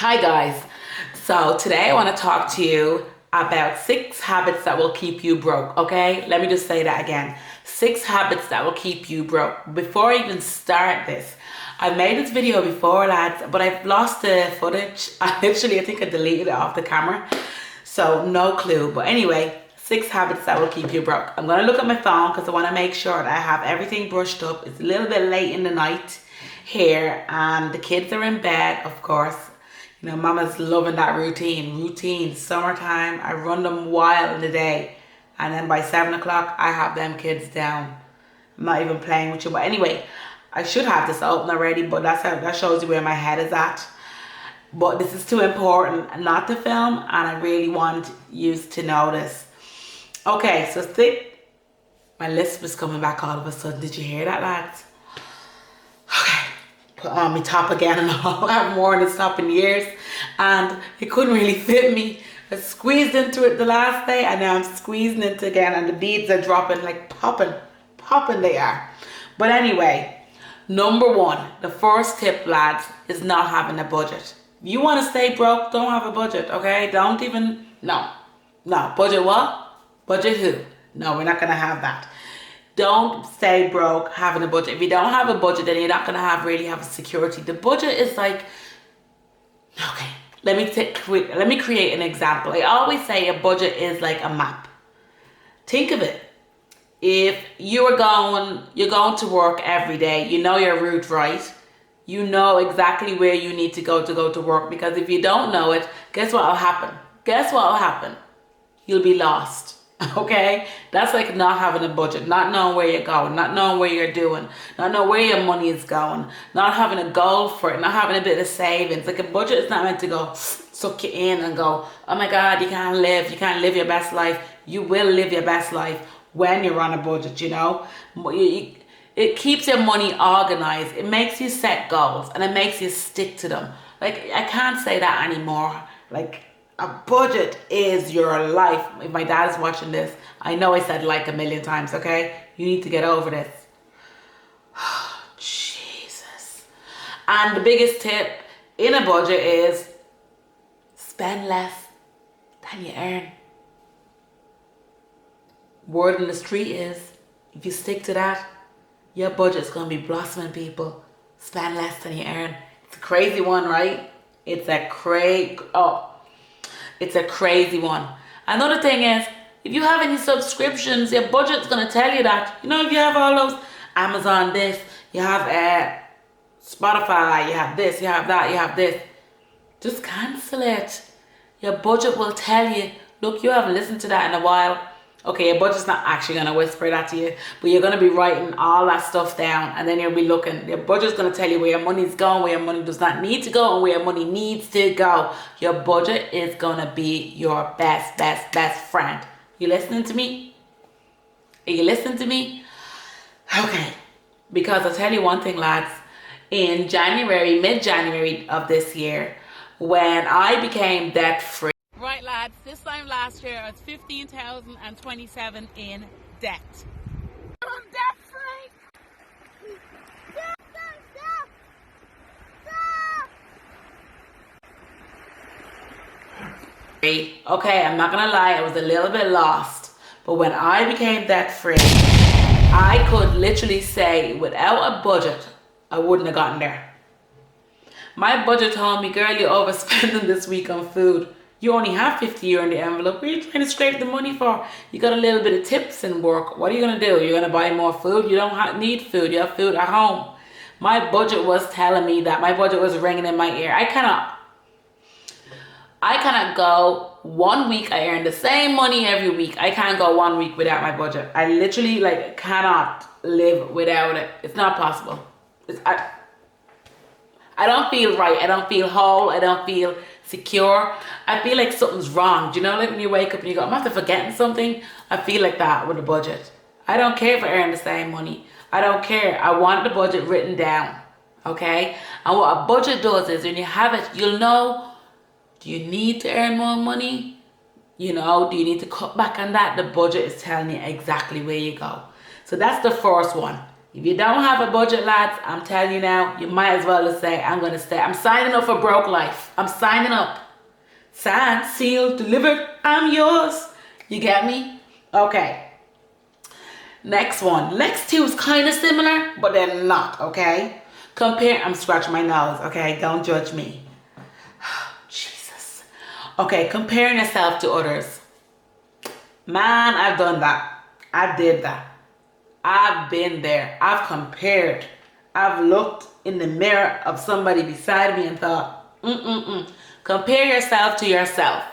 Hi guys, so today I want to talk to you about 6 habits that will keep you broke. Okay, let me just say that again. 6 habits that will keep you broke. Before I even start this, I've made this video before, lads, but I've lost the footage. I think I deleted it off the camera, so no clue. But anyway, 6 habits that will keep you broke. I'm gonna look at my phone because I want to make sure that I have everything brushed up. It's a little bit late in the night here and the kids are in bed, of course. You know, mama's loving that routine, summertime. I run them wild in the day. And then by 7 o'clock, I have them kids down. I'm not even playing with you. But anyway, I should have this open already, but that shows you where my head is at. But this is too important not to film, and I really want you to know this. Okay, so my list was coming back all of a sudden. Did you hear that, lads? Okay. Put on my top again and all. I haven't worn this top in years and it couldn't really fit me. I squeezed into it the last day and now I'm squeezing into it again and the beads are dropping like popping they are. But anyway, number 1, the first tip, lads, is not having a budget. If you want to stay broke, don't have a budget, okay? No, budget what? Budget who? No, we're not going to have that. Don't stay broke having a budget. If you don't have a budget, then you're not going to really have a security. The budget is like, okay, let me create an example. I always say a budget is like a map. Think of it. If you're going to work every day, you know your route, right? You know exactly where you need to go to work, because if you don't know it, guess what will happen? You'll be lost. Okay, that's like not having a budget, not knowing where you're going, not knowing where you're doing, not knowing where your money is going, not having a goal for it, not having a bit of savings. Like a budget is not meant to go suck you in and go, oh my God, you can't live your best life. You will live your best life when you're on a budget, you know. It keeps your money organized. It makes you set goals and it makes you stick to them. Like, I can't say that anymore. Like, a budget is your life. If my dad is watching this, I know I said like a million times, okay? You need to get over this. Jesus. And the biggest tip in a budget is spend less than you earn. Word on the street is, if you stick to that, your budget's gonna be blossoming, people. Spend less than you earn. It's a crazy one, right? It's a crazy one. Another thing is, if you have any subscriptions, your budget's going to tell you that. You know, if you have all those Amazon this, you have Spotify, you have this, you have that, you have this. Just cancel it. Your budget will tell you, look, you haven't listened to that in a while. Okay, your budget's not actually going to whisper that to you, but you're going to be writing all that stuff down, and then you'll be looking. Your budget's going to tell you where your money's going, where your money does not need to go, and where your money needs to go. Your budget is going to be your best friend. You listening to me? Are you listening to me? Okay, because I'll tell you one thing, lads. In January, mid-January of this year, when I became debt-free. Right, lads, this time last year I was 15,027 in debt. I'm debt free. Okay, I'm not gonna lie, I was a little bit lost. But when I became debt free, I could literally say without a budget, I wouldn't have gotten there. My budget told me, girl, you're overspending this week on food. You only have 50 euro in the envelope. What are you trying to scrape the money for? You got a little bit of tips in work. What are you going to do? You're going to buy more food? You don't need food. You have food at home. My budget was telling me that. My budget was ringing in my ear. I cannot go 1 week. I earn the same money every week. I can't go 1 week without my budget. I literally cannot live without it. It's not possible. I don't feel right. I don't feel whole. I don't feel secure. I feel like something's wrong. Do you know, like when you wake up and you go, I'm after forgetting something? I feel like that with a budget. I don't care if I earn the same money. I don't care. I want the budget written down. Okay? And what a budget does is when you have it, you'll know, do you need to earn more money? You know, do you need to cut back on that? The budget is telling you exactly where you go. So that's the first one. If you don't have a budget, lads, I'm telling you now, you might as well just say, I'm going to stay. I'm signing up for broke life. I'm signing up. Signed, sealed, delivered. I'm yours. You get me? Okay. Next one. Next two is kind of similar, but they're not, okay? I'm scratching my nose, okay? Don't judge me. Jesus. Okay, comparing yourself to others. Man, I've done that. I did that. I've been there. I've compared. I've looked in the mirror of somebody beside me and thought, Compare yourself to yourself.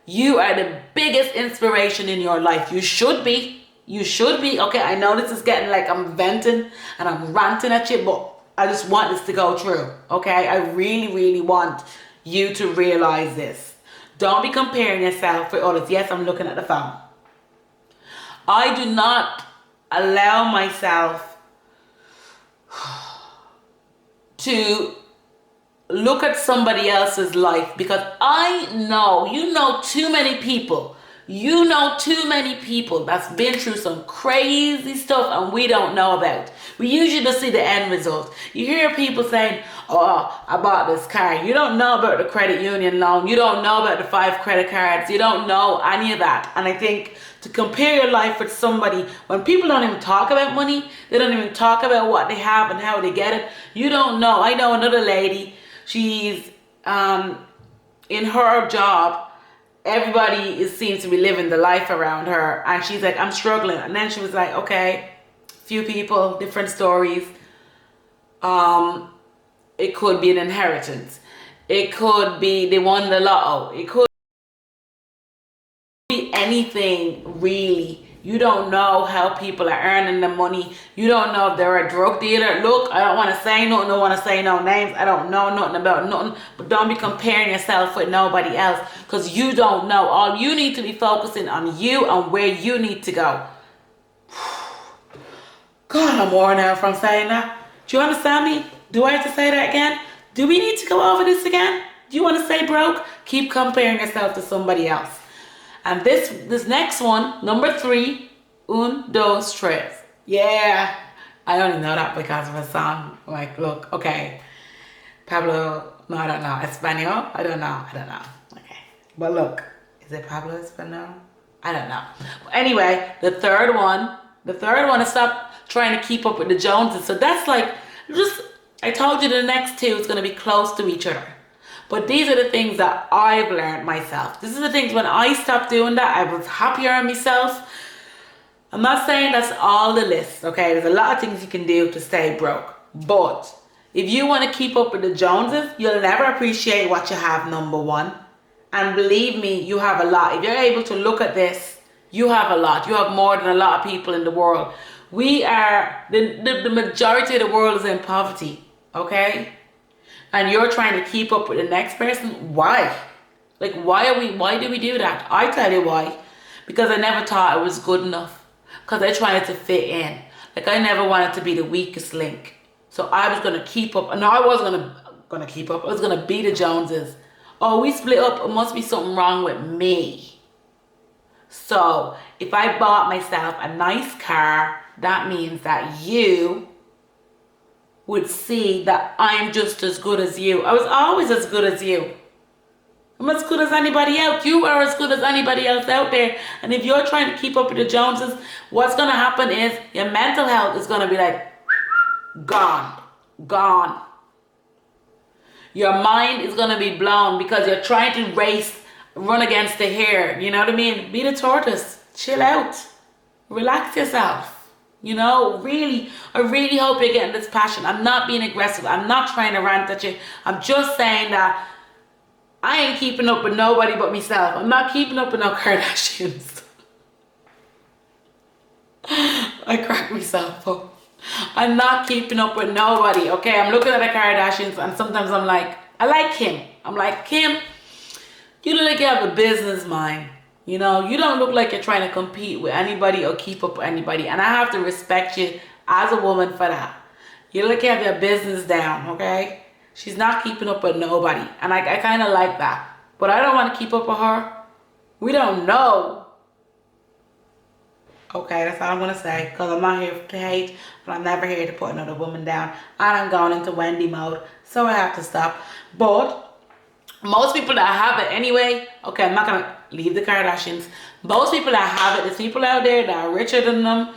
You are the biggest inspiration in your life. You should be. You should be. Okay, I know this is getting like I'm venting and I'm ranting at you, but I just want this to go through. Okay, I really, really want you to realize this. Don't be comparing yourself with others. Yes, I'm looking at the phone. I do not allow myself to look at somebody else's life because I know, you know too many people that's been through some crazy stuff and we don't know about. We usually just see the end result. You hear people saying, oh, I bought this car. You don't know about the credit union loan. You don't know about the 5 credit cards. You don't know any of that. And I think to compare your life with somebody, when people don't even talk about money, they don't even talk about what they have and how they get it. You don't know. I know another lady, she's in her job, everybody seems to be living the life around her, and she's like, I'm struggling. And then she was like, okay, few people, different stories. It could be an inheritance, it could be they won the lotto, it could be anything really. You don't know how people are earning the money. You don't know if they're a drug dealer. Look, I don't want to say nothing. I don't want to say no names. I don't know nothing about nothing. But don't be comparing yourself with nobody else because you don't know. All you need to be focusing on you and where you need to go. God, I'm worn out from saying that. Do you understand me? Do I have to say that again? Do we need to go over this again? Do you want to say broke? Keep comparing yourself to somebody else. And this next one, number 3, un, dos, tres. Yeah, I only know that because of a song. Like, look, okay. Pablo, no, I don't know. Espanol? I don't know. Okay. But look, is it Pablo Espanol? I don't know. Anyway, the third one is stop trying to keep up with the Joneses. So that's like, I told you the next 2 is going to be close to each other. But these are the things that I've learned myself. This is the things when I stopped doing that, I was happier on myself. I'm not saying that's all the list, okay? There's a lot of things you can do to stay broke. But if you want to keep up with the Joneses, you'll never appreciate what you have, number 1. And believe me, you have a lot. If you're able to look at this, you have a lot. You have more than a lot of people in the world. We are, the majority of the world is in poverty, okay? And you're trying to keep up with the next person. Why? Like, why do we do that? I tell you why. Because I never thought I was good enough. Because I tried to fit in. Like, I never wanted to be the weakest link. So I was going to keep up. No, I wasn't going to keep up. I was going to be the Joneses. Oh, we split up. It must be something wrong with me. So if I bought myself a nice car, that means that you would see that I'm just as good as you. I was always as good as you. I'm as good as anybody else. You are as good as anybody else out there. And if you're trying to keep up with the Joneses, what's going to happen is your mental health is going to be like, gone. Your mind is going to be blown because you're trying to run against the hare. You know what I mean? Be the tortoise. Chill out. Relax yourself. You know, really, I really hope you're getting this passion. I'm not being aggressive. I'm not trying to rant at you. I'm just saying that I ain't keeping up with nobody but myself. I'm not keeping up with no Kardashians. I crack myself up. I'm not keeping up with nobody, okay? I'm looking at the Kardashians and sometimes I'm like, I like Kim. I'm like, Kim, you look like you have a business mind. You know, you don't look like you're trying to compete with anybody or keep up with anybody. And I have to respect you as a woman for that. You look like you have your business down, okay? She's not keeping up with nobody. And I kind of like that. But I don't want to keep up with her. We don't know Okay, that's all I'm gonna say. Because I'm not here to hate, but I'm never here to put another woman down. And I'm going into Wendy mode, so I have to stop. But most people that have it anyway, okay, I'm not gonna leave the Kardashians. Most people that have it, there's people out there that are richer than them,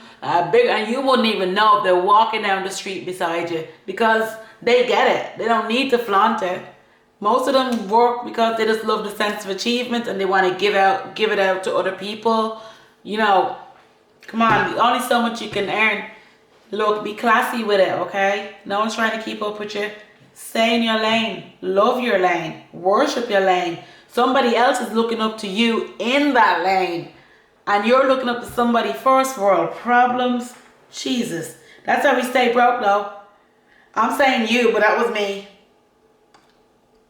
big, and you wouldn't even know if they're walking down the street beside you because they get it. They don't need to flaunt it. Most of them work because they just love the sense of achievement and they want to give it out to other people. You know, come on, only so much you can earn. Look, be classy with it, okay? No one's trying to keep up with you. Stay in your lane. Love your lane. Worship your lane. Somebody else is looking up to you in that lane. And you're looking up to somebody first world problems. Jesus. That's how we stay broke though. I'm saying you, but that was me.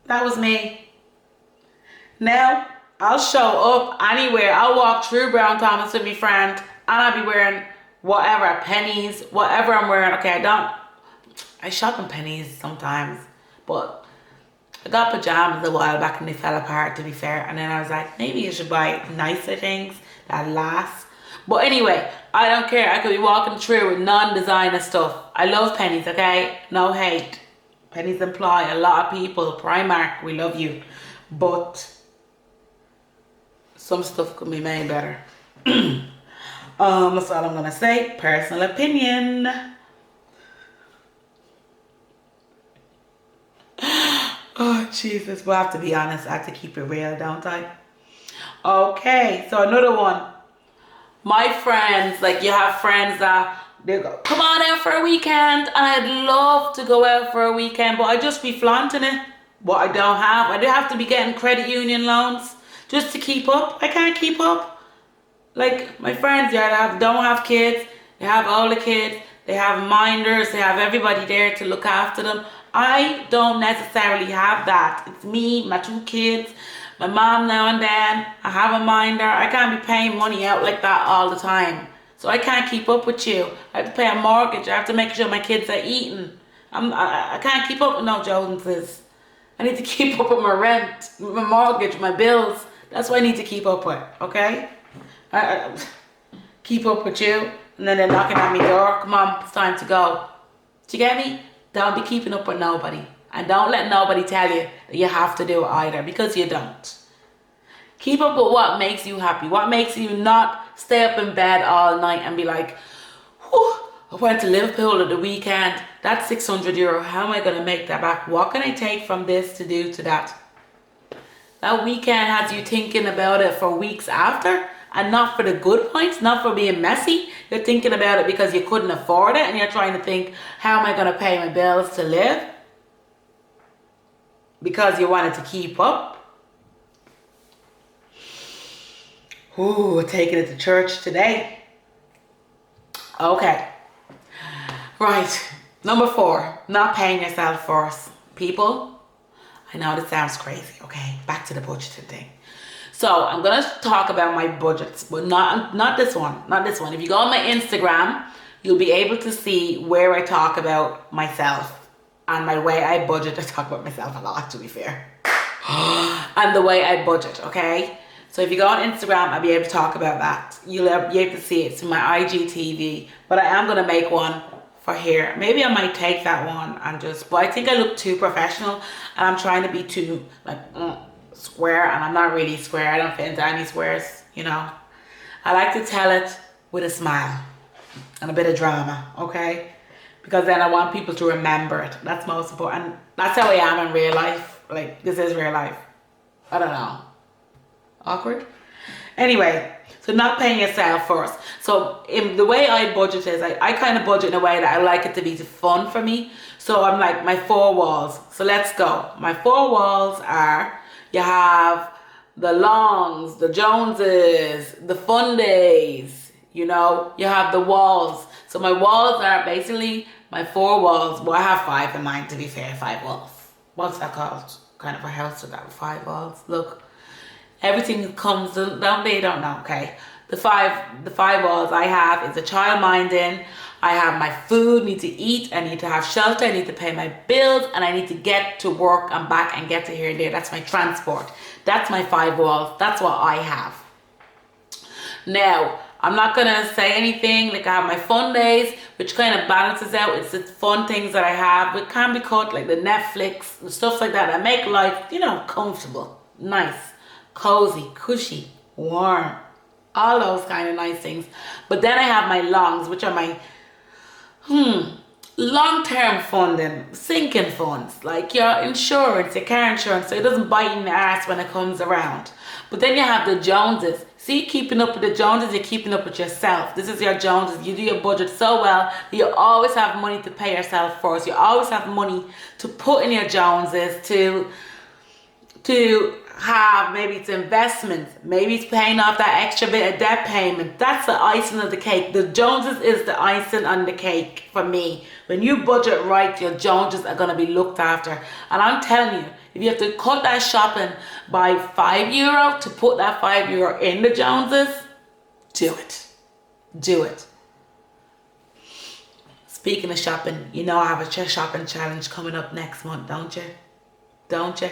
That was me. Now, I'll show up anywhere. I'll walk through Brown Thomas with my friend and I'll be wearing whatever, pennies, whatever I'm wearing. Okay, I shop in pennies sometimes, but I got pajamas a while back and they fell apart, to be fair. And then I was like, maybe you should buy nicer things that last. But anyway, I don't care. I could be walking through with non-designer stuff. I love pennies, okay? No hate. Pennies employ a lot of people. Primark, we love you. But some stuff could be made better. That's all I'm gonna say. Personal opinion. Oh, Jesus. We'll have to be honest. I have to keep it real, don't I? Okay, so another one. My friends, like you have friends that they go, come on out for a weekend. And I'd love to go out for a weekend, but I just be flaunting it. What I don't have. I do have to be getting credit union loans just to keep up. I can't keep up. Like my friends, yeah, don't have kids. They have all the kids. They have minders. They have everybody there to look after them. I don't necessarily have that. It's me, my 2 kids, my mom now and then. I have a minder. I can't be paying money out like that all the time. So I can't keep up with you. I have to pay a mortgage. I have to make sure my kids are eating. I can't keep up with no Joneses. I need to keep up with my rent, my mortgage, my bills. That's what I need to keep up with, okay? I keep up with you. And then they're knocking at my door. Come on, it's time to go. Do you get me? Don't be keeping up with nobody. And don't let nobody tell you that you have to do it either, because you don't. Keep up with what makes you happy. What makes you not stay up in bed all night and be like, whew, I went to Liverpool at the weekend. That's €600. How am I going to make that back? What can I take from this to do to that? That weekend has you thinking about it for weeks after. And not for the good points, not for being messy. You're thinking about it because you couldn't afford it and you're trying to think, how am I going to pay my bills to live? Because you wanted to keep up. Ooh, taking it to church today. Okay. Right. Number 4, not paying yourself first. People, I know this sounds crazy, okay? Back to the budgeting thing. So I'm gonna talk about my budgets, but not this one, not this one. If you go on my Instagram, you'll be able to see where I talk about myself and my way I budget. I talk about myself a lot, to be fair, and the way I budget. Okay, so if you go on Instagram, I'll be able to talk about that. You'll be able to see it. It's in my IGTV, but I am gonna make one for here. Maybe I might take that one and just. But I think I look too professional, and I'm trying to be too like. Square, and I'm not really square. I don't fit into any squares, you know. I like to tell it with a smile and a bit of drama, okay? Because then I want people to remember it. That's most important. That's how I am in real life. Like, this is real life. I don't know. Awkward? Anyway, so not paying yourself first. So in the way I budget is, I kind of budget in a way that I like it to be fun for me. So I'm like, my 4 walls. So let's go. My 4 walls are, you have the Longs, the Joneses, the fun days, you know, you have the walls. So my walls are basically my 4 walls. Well, I have 5 in mine, to be fair, 5 walls. What's that called? Kind of a house with that 5 walls. Look, everything comes, don't know, okay? The five walls I have is a child minding. I have my food, need to eat, I need to have shelter, I need to pay my bills, and I need to get to work and back and get to here and there. That's my transport. That's my 5 walls. That's what I have. Now, I'm not gonna say anything. Like, I have my fun days, which kind of balances out. It's the fun things that I have, which can be cut, like the Netflix and stuff like that make life, comfortable, nice, cozy, cushy, warm, all those kind of nice things. But then I have my longs, which are my long-term funding, sinking funds, like your insurance, your car insurance, so it doesn't bite in the ass when it comes around. But then you have the Joneses. See, keeping up with the Joneses, you're keeping up with yourself. This is your Joneses. You do your budget so well that you always have money to pay yourself first. You always have money to put in your Joneses, to have, maybe it's investments, maybe it's paying off that extra bit of debt payment. That's the icing of the cake. The Joneses is the icing on the cake for me. When you budget right, your Joneses are going to be looked after. And I'm telling you, if you have to cut that shopping by €5 to put that €5 in the Joneses, do it. Do it. Speaking of shopping, I have a shopping challenge coming up next month, don't you? Don't you?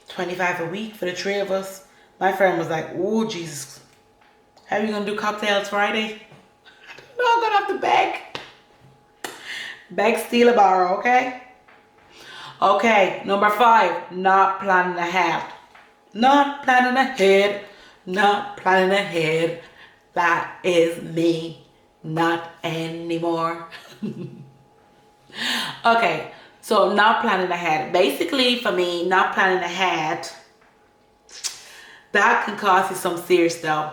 25 a week for the 3 of us. My friend was like, oh, Jesus. How are you going to do cocktails Friday? I don't know, I'm going to have to beg. Beg, steal, or borrow, okay? Okay, number 5, not planning ahead. Not planning ahead. Not planning ahead. That is me. Not anymore. Okay. So not planning ahead. Basically, for me, not planning ahead, that can cause you some serious though.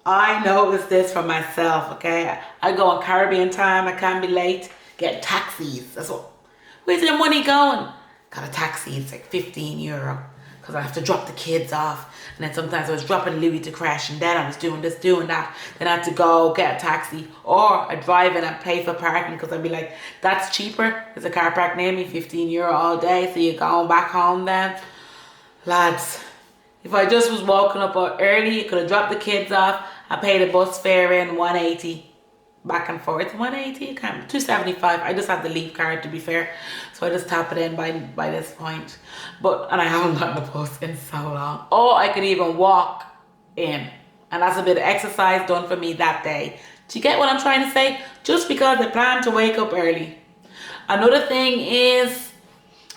I noticed this for myself, okay? I go on Caribbean time, I can't be late, get taxis. That's what. Where's your money going? Got a taxi, it's like €15. Because I have to drop the kids off. And then sometimes I was dropping Louis to crash, and then I was doing this, doing that. Then I had to go get a taxi, or I drive in and pay for parking, because I'd be like, that's cheaper. There's a car park near me, €15 all day, so you're going back home then. Lads, if I just was walking up early, could have dropped the kids off, I paid a bus fare in $180. Back and forth, $180, $275. I just have the leave card, to be fair, so I just tap it in by this point. And I haven't gotten a bus in so long. Or I could even walk in, and that's a bit of exercise done for me that day. Do you get what I'm trying to say? Just because I plan to wake up early. Another thing is,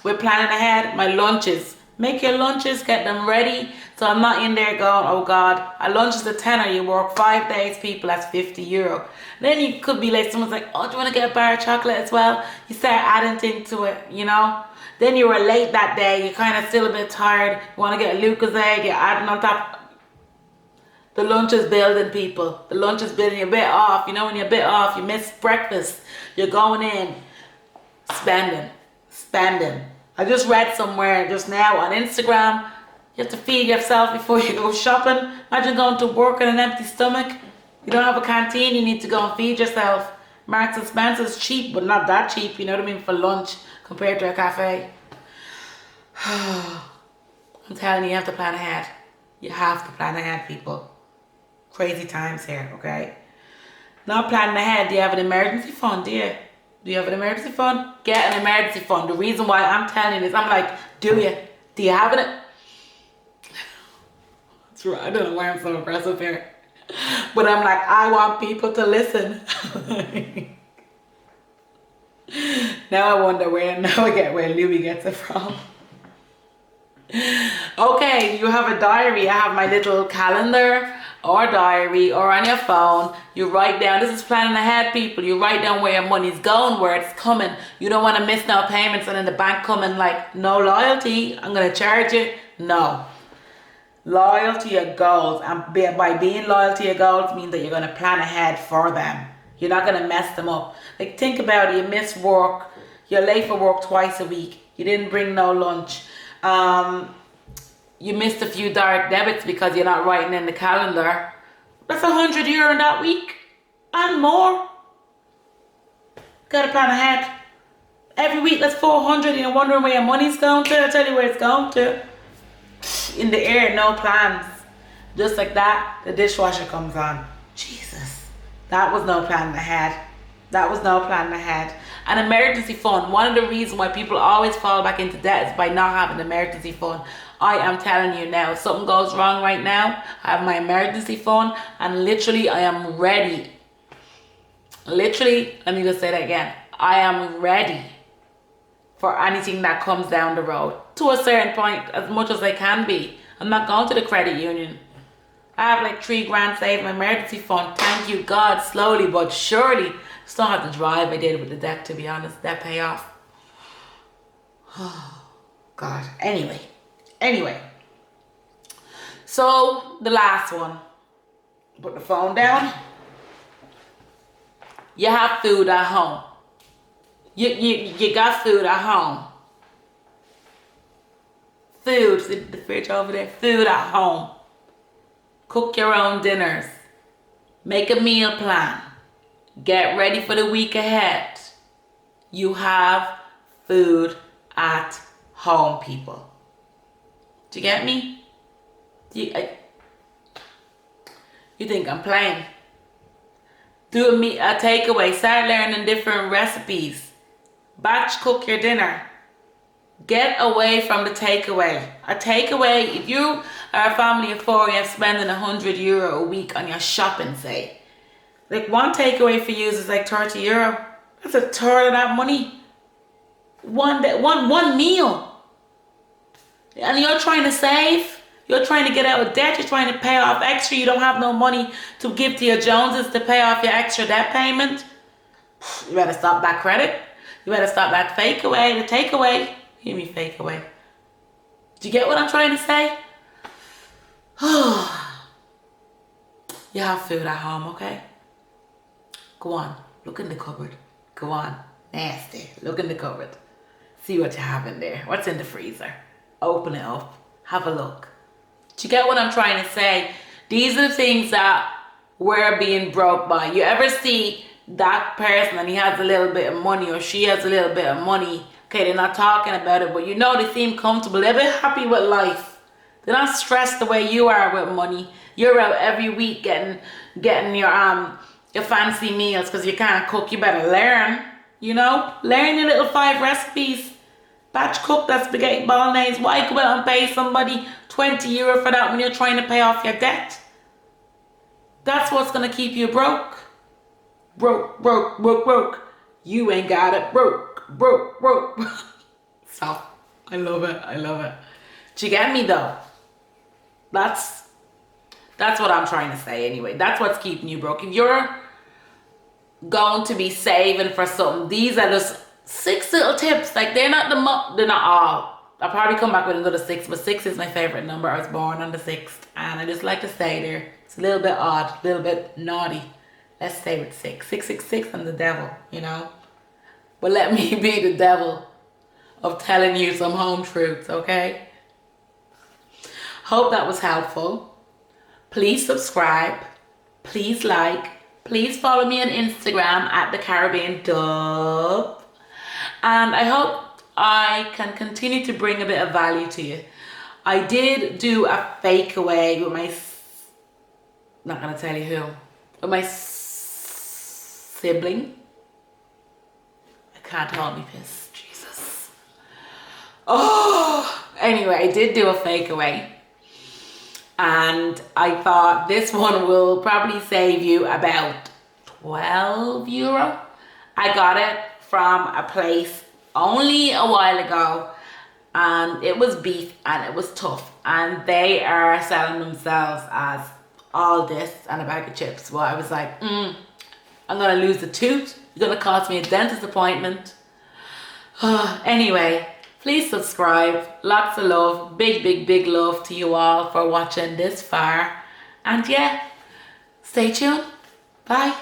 we're planning ahead. My lunches. Make your lunches, get them ready. So I'm not in there going, oh God, a lunch is a tenner. You work 5 days, people, that's €50. Then you could be like, someone's like, oh, do you want to get a bar of chocolate as well? You start adding things to it, Then you were late that day, you're kind of still a bit tired. You want to get a Lucozade, you're adding on top. The lunch is building, people. The lunch is building. You're a bit off. When you're a bit off, you miss breakfast. You're going in, spending. I just read somewhere just now on Instagram, you have to feed yourself before you go shopping. Imagine going to work on an empty stomach. You don't have a canteen, you need to go and feed yourself. Marks and Spencer's cheap, but not that cheap, you know what I mean, for lunch compared to a cafe. I'm telling you, you have to plan ahead. You have to plan ahead, people. Crazy times here, okay? Not planning ahead, do you have an emergency fund, do you? Do you have an emergency fund? Get an emergency fund. The reason why I'm telling you this, I'm like, do you? Do you have it? That's right, I don't know why I'm so aggressive here. But I'm like, I want people to listen. Now I wonder where Louis gets it from. Okay, you have a diary. I have my little calendar or diary, or on your phone. You write down, this is planning ahead, people. You write down where your money's going, where it's coming. You don't want to miss no payments and then the bank coming like, no loyalty, I'm going to charge you. No. Loyal to your goals, and by being loyal to your goals means that you're going to plan ahead for them. You're not going to mess them up. Like, think about it. You miss work. You're late for work twice a week. You didn't bring no lunch. You missed a few direct debits because you're not writing in the calendar. That's €100 in that week and more. Gotta plan ahead. Every week that's 400 and you're wondering where your money's going to. I'll tell you where it's going to. In the air, no plans. Just like that, the dishwasher comes on. Jesus. That was no plan ahead. That was no plan ahead. An emergency fund. One of the reasons why people always fall back into debt is by not having an emergency fund. I am telling you now, if something goes wrong right now, I have my emergency fund, and literally I am ready. Literally, let me just say that again. I am ready for anything that comes down the road. To a certain point, as much as I can be. I'm not going to the credit union. I have like $3,000 saved in my emergency fund. Thank you God, slowly but surely. Still have to drive. I did with the debt, to be honest. That pay off. Oh God. Anyway. So the last one. Put the phone down. You have food at home. You got food at home. Food, see the fridge over there? Food at home. Cook your own dinners. Make a meal plan. Get ready for the week ahead. You have food at home, people. Do you get me? You think I'm playing? Do a takeaway. Start learning different recipes. Batch cook your dinner. Get away from the takeaway. A takeaway, if you are a family of 4, you're spending €100 a week on your shopping, say. Like one takeaway for you is like €30. That's a third of that money. One meal. And you're trying to save. You're trying to get out of debt. You're trying to pay off extra. You don't have no money to give to your Joneses to pay off your extra debt payment. You better stop that credit. You better stop that fake away, the takeaway. Hear me, fake away. Do you get what I'm trying to say? You have food at home, okay? Go on, look in the cupboard. Go on, nasty. Look in the cupboard. See what you have in there. What's in the freezer? Open it up. Have a look. Do you get what I'm trying to say? These are the things that we're being broke by. You ever see that person and he has a little bit of money, or she has a little bit of money? Okay, they're not talking about it, but you know they seem comfortable. They're a bit happy with life. They're not stressed the way you are with money. You're out every week getting your fancy meals because you can't cook. You better learn, you know? Learn your little 5 recipes. Batch cook that spaghetti bolognese. Why go out and pay somebody €20 for that when you're trying to pay off your debt? That's what's going to keep you broke. Broke. You ain't got it. Broke. So, I love it. Do you get me though? That's what I'm trying to say anyway. That's what's keeping you broke. If you're going to be saving for something, these are just 6 little tips. Like they're not all. I'll probably come back with another 6, but 6 is my favorite number. I was born on the 6th, and I just like to stay there. It's a little bit odd, a little bit naughty. Let's stay with 6. 666, I'm the devil, you know. But let me be the devil of telling you some home truths, okay? Hope that was helpful. Please subscribe. Please like. Please follow me on Instagram at the Caribbean Dub. And I hope I can continue to bring a bit of value to you. I did do a fake away with my, not gonna tell you who, with my sibling. I can't hold me piss, Jesus. Oh, anyway, I did do a fake away. And I thought this one will probably save you about €12. I got it from a place only a while ago, and it was beef and it was tough, and they are selling themselves as all this and a bag of chips. Well, I was like, I'm gonna lose a tooth. It's gonna cost me a dentist appointment. Anyway, please subscribe. Lots of love, big love to you all for watching this far. And yeah, stay tuned. Bye.